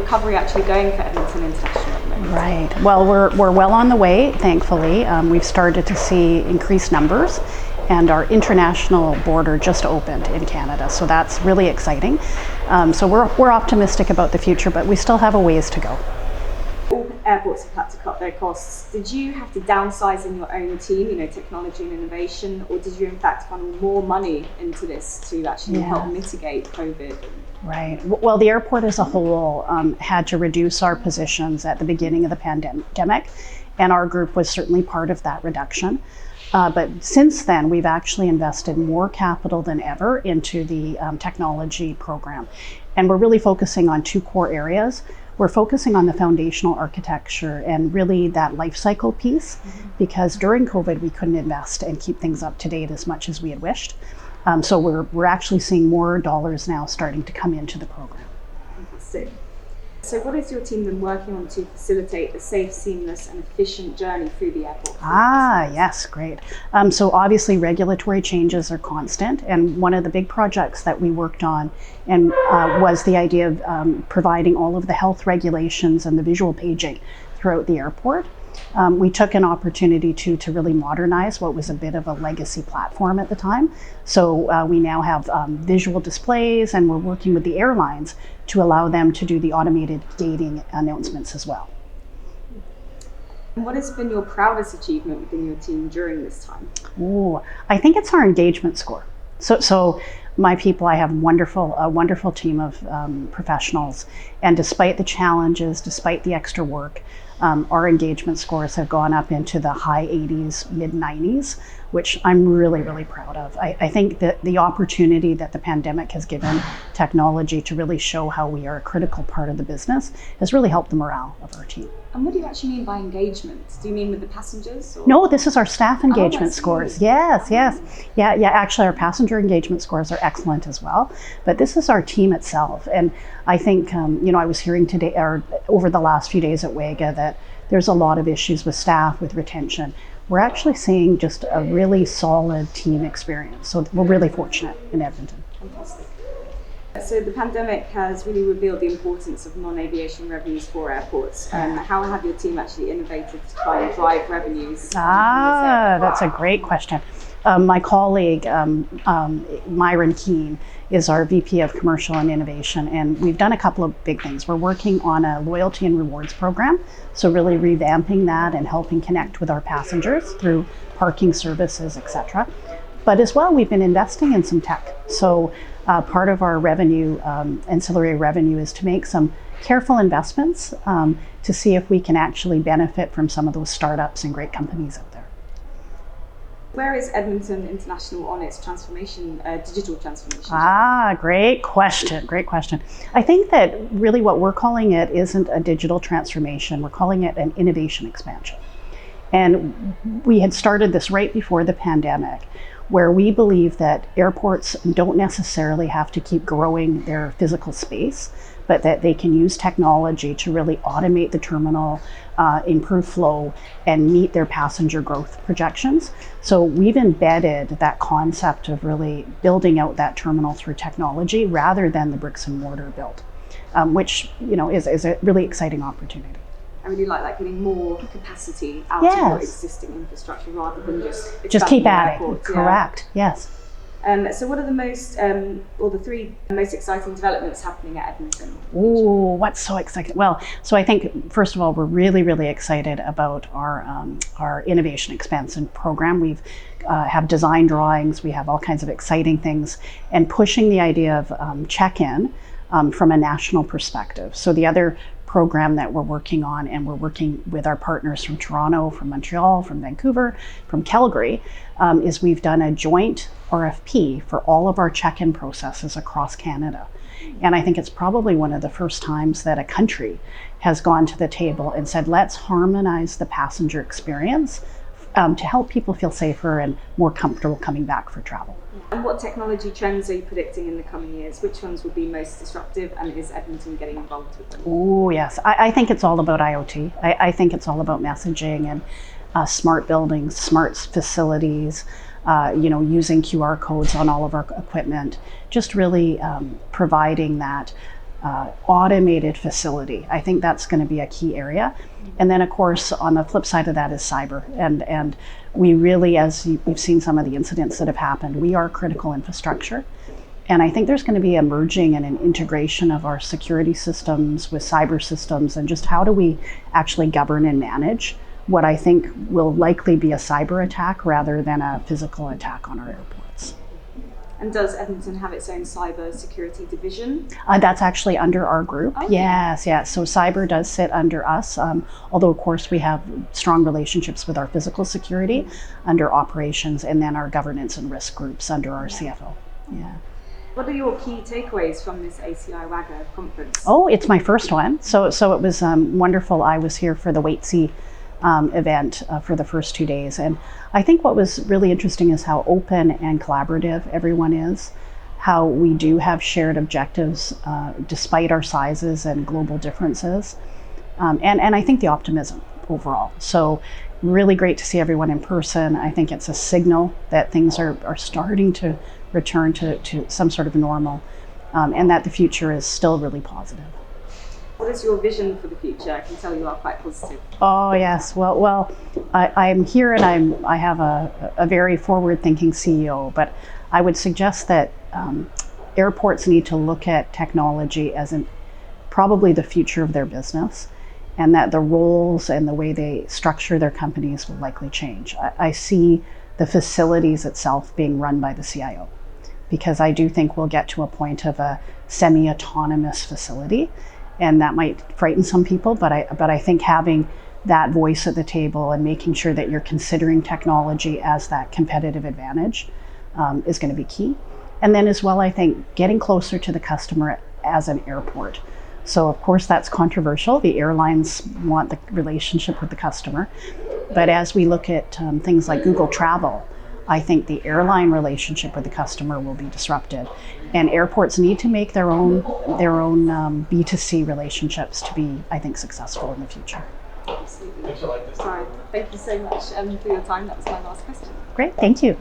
recovery actually going for Edmonton International at the moment? Right. Well, we're well on the way, thankfully. We've started to see increased numbers, and our international border just opened in Canada, so that's really exciting. So we're optimistic about the future, but we still have a ways to go. All airports have had to cut their costs. Did you have to downsize in your own team, technology and innovation, or did you in fact funnel more money into this to actually help mitigate COVID? Right. Well, the airport as a whole had to reduce our positions at the beginning of the pandemic, and our group was certainly part of that reduction. But since then, we've actually invested more capital than ever into the technology program. And we're really focusing on two core areas. We're focusing on the foundational architecture and really that life cycle piece, because during COVID, we couldn't invest and keep things up to date as much as we had wished. So we're actually seeing more dollars now starting to come into the program. Fantastic. So what has your team been working on to facilitate a safe, seamless and efficient journey through the airport? Yes, great. So obviously regulatory changes are constant, and one of the big projects that we worked on was the idea of providing all of the health regulations and the visual paging throughout the airport. We took an opportunity to really modernize what was a bit of a legacy platform at the time. So we now have visual displays, and we're working with the airlines to allow them to do the automated gating announcements as well. And what has been your proudest achievement within your team during this time? I think it's our engagement score. So my people, I have a wonderful team of professionals, and despite the challenges, despite the extra work, our engagement scores have gone up into the high 80s, mid 90s, which I'm really, really proud of. I think that the opportunity that the pandemic has given technology to really show how we are a critical part of the business has really helped the morale of our team. And what do you actually mean by engagement? Do you mean with the passengers? Or? No, this is our staff engagement scores. Yes. Yeah, actually our passenger engagement scores are excellent as well, but this is our team itself. And I think, I was hearing today, or over the last few days at WEGA, that there's a lot of issues with staff, with retention. We're actually seeing just a really solid team experience. So we're really fortunate in Edmonton. Fantastic. So the pandemic has really revealed the importance of non-aviation revenues for airports. How have your team actually innovated to try and drive revenues? That's a great question. My colleague, Myron Keane, is our VP of Commercial and Innovation, and we've done a couple of big things. We're working on a loyalty and rewards program, so really revamping that and helping connect with our passengers through parking services, etc. But as well, we've been investing in some tech. So part of our revenue, ancillary revenue, is to make some careful investments to see if we can actually benefit from some of those startups and great companies out there. Where is Edmonton International on its transformation, digital transformation? Great question. I think that really what we're calling it isn't a digital transformation. We're calling it an innovation expansion. And we had started this right before the pandemic, where we believe that airports don't necessarily have to keep growing their physical space, but that they can use technology to really automate the terminal, improve flow, and meet their passenger growth projections. So we've embedded that concept of really building out that terminal through technology rather than the bricks and mortar build, which is a really exciting opportunity. I really like that, getting more capacity out of your existing infrastructure rather than just keep adding. Airports. Correct. Yes. So what are the three most exciting developments happening at Edmonton? What's so exciting? Well, so I think, first of all, we're really, really excited about our innovation expansion program. We've have design drawings, we have all kinds of exciting things, and pushing the idea of check-in from a national perspective. So the other program that we're working on, and we're working with our partners from Toronto, from Montreal, from Vancouver, from Calgary, is we've done a joint RFP for all of our check-in processes across Canada. And I think it's probably one of the first times that a country has gone to the table and said, let's harmonize the passenger experience to help people feel safer and more comfortable coming back for travel. And what technology trends are you predicting in the coming years? Which ones will be most disruptive, and is Edmonton getting involved with them? Yes. I think it's all about IoT. I think it's all about messaging and smart buildings, smart facilities, using QR codes on all of our equipment, just really providing that automated facility. I think that's going to be a key area. And then, of course, on the flip side of that is cyber. And we really, as you've seen some of the incidents that have happened, we are critical infrastructure. And I think there's going to be a merging and an integration of our security systems with cyber systems, and just how do we actually govern and manage what I think will likely be a cyber attack rather than a physical attack on our airports. And does Edmonton have its own cyber security division? That's actually under our group. Okay. Yes. So cyber does sit under us, although of course we have strong relationships with our physical security under operations, and then our governance and risk groups under our CFO. Yeah. What are your key takeaways from this ACI WAGA conference? Oh, it's my first one. So it was wonderful. I was here for the Waitsy event for the first 2 days. And I think what was really interesting is how open and collaborative everyone is, how we do have shared objectives despite our sizes and global differences. And I think the optimism overall. So really great to see everyone in person. I think it's a signal that things are starting to return to some sort of normal, and that the future is still really positive. What is your vision for the future? I can tell you are quite positive. Oh yes, well, I'm here and I have a very forward-thinking CEO, but I would suggest that airports need to look at technology as probably the future of their business, and that the roles and the way they structure their companies will likely change. I see the facilities itself being run by the CIO, because I do think we'll get to a point of a semi-autonomous facility, and that might frighten some people, but I think having that voice at the table and making sure that you're considering technology as that competitive advantage is going to be key. And then as well, I think getting closer to the customer as an airport. So of course that's controversial. The airlines want the relationship with the customer. But as we look at things like Google Travel, I think the airline relationship with the customer will be disrupted. And airports need to make their own B2C relationships to be, I think, successful in the future. Absolutely. Sorry, thank you so much for your time. That was my last question. Great, thank you.